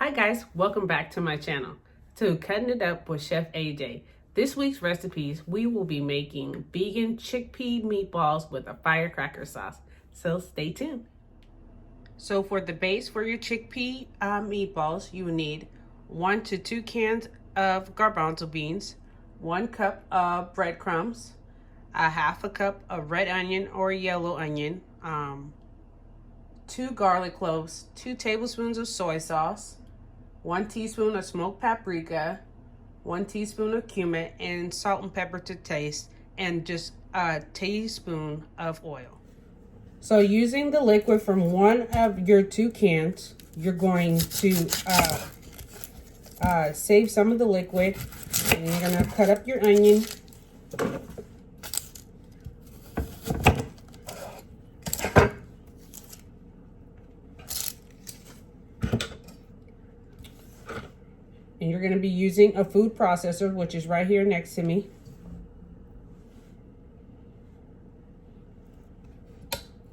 Hi guys, welcome back to my channel, to Cutting It Up with Chef AJ. This week's recipes, we will be making vegan chickpea meatballs with a firecracker sauce. So stay tuned. So for the base for your chickpea meatballs, you will need 1 to 2 cans of garbanzo beans, 1 cup of breadcrumbs, a half a cup of red onion or yellow onion, 2 garlic cloves, 2 tablespoons of soy sauce, 1 teaspoon of smoked paprika, 1 teaspoon of cumin, and salt and pepper to taste, and just a teaspoon of oil. So using the liquid from one of your 2 cans, you're going to save some of the liquid, and you're going to cut up your onion. And you're going to be using a food processor, which is right here next to me.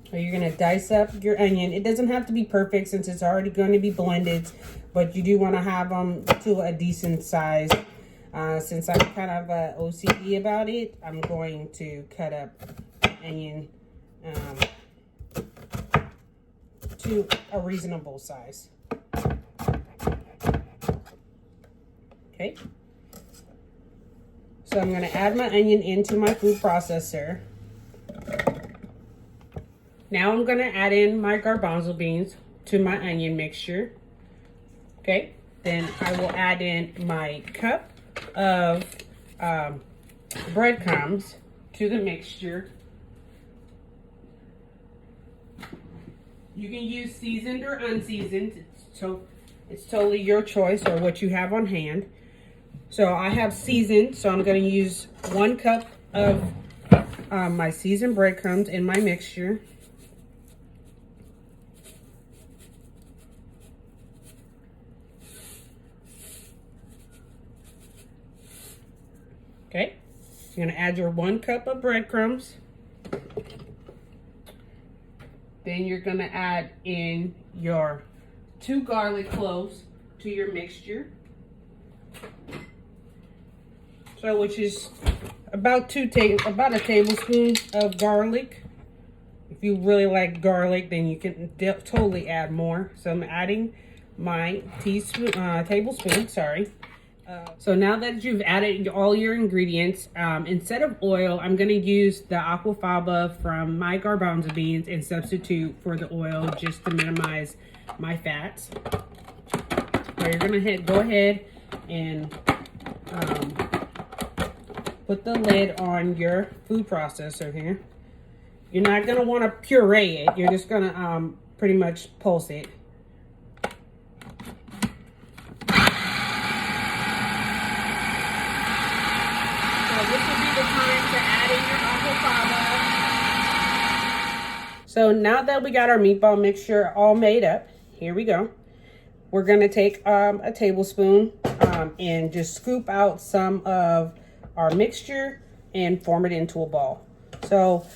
So you're going to dice up your onion. It doesn't have to be perfect since it's already going to be blended, but you do want to have them to a decent size. Since I'm kind of OCD about it, I'm going to cut up onion to a reasonable size. Okay, so I'm going to add my onion into my food processor. Now I'm going to add in my garbanzo beans to my onion mixture. Okay, then I will add in my cup of breadcrumbs to the mixture. You can use seasoned or unseasoned, so it's totally your choice or what you have on hand. So I have seasoned, so I'm going to use 1 cup of my seasoned breadcrumbs in my mixture. Okay, you're going to add your 1 cup of breadcrumbs. Then you're going to add in your 2 garlic cloves to your mixture. So which is about a tablespoon of garlic. If you really like garlic, then you can totally add more. So I'm adding my tablespoon. So now that you've added all your ingredients, instead of oil, I'm going to use the aquafaba from my garbanzo beans and substitute for the oil just to minimize my fats. So you're going to go ahead and put the lid on your food processor here. You're not going to want to puree it. You're just going to pretty much pulse it. So now that we got our meatball mixture all made up, here we go. We're going to take a tablespoon and just scoop out some of our mixture and form it into a ball. So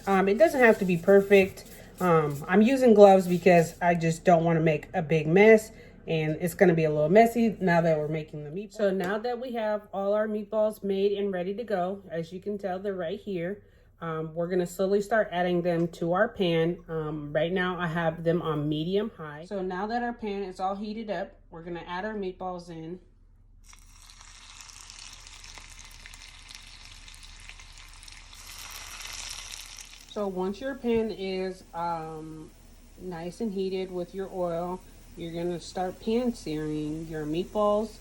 it doesn't have to be perfect. I'm using gloves because I just don't want to make a big mess, and it's going to be a little messy now that we're making the meatball. So now that we have all our meatballs made and ready to go, as you can tell, they're right here. We're going to slowly start adding them to our pan. Right now I have them on medium high. So now that our pan is all heated up, we're going to add our meatballs in. So once your pan is nice and heated with your oil, you're going to start pan searing your meatballs.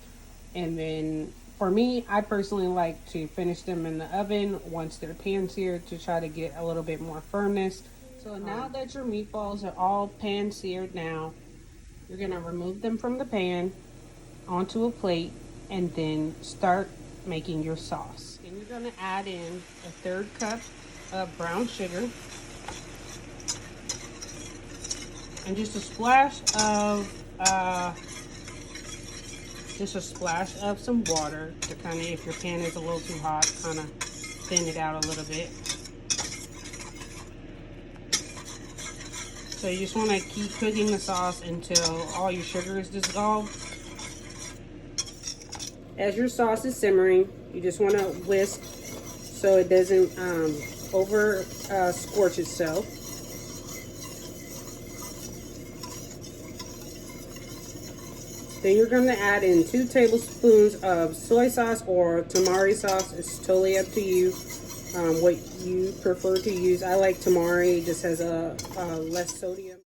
And then for me, I personally like to finish them in the oven once they're pan seared to try to get a little bit more firmness. So now that your meatballs are all pan seared now, you're going to remove them from the pan onto a plate and then start making your sauce. And you're going to add in a 1/3 cup of brown sugar and just a splash of some water to kind of, if your pan is a little too hot, kind of thin it out a little bit. So you just want to keep cooking the sauce until all your sugar is dissolved. As your sauce is simmering, you just want to whisk so it doesn't over scorch itself. Then you're going to add in 2 tablespoons of soy sauce or tamari sauce. It's totally up to you what you prefer to use. I like tamari, it just has a less sodium.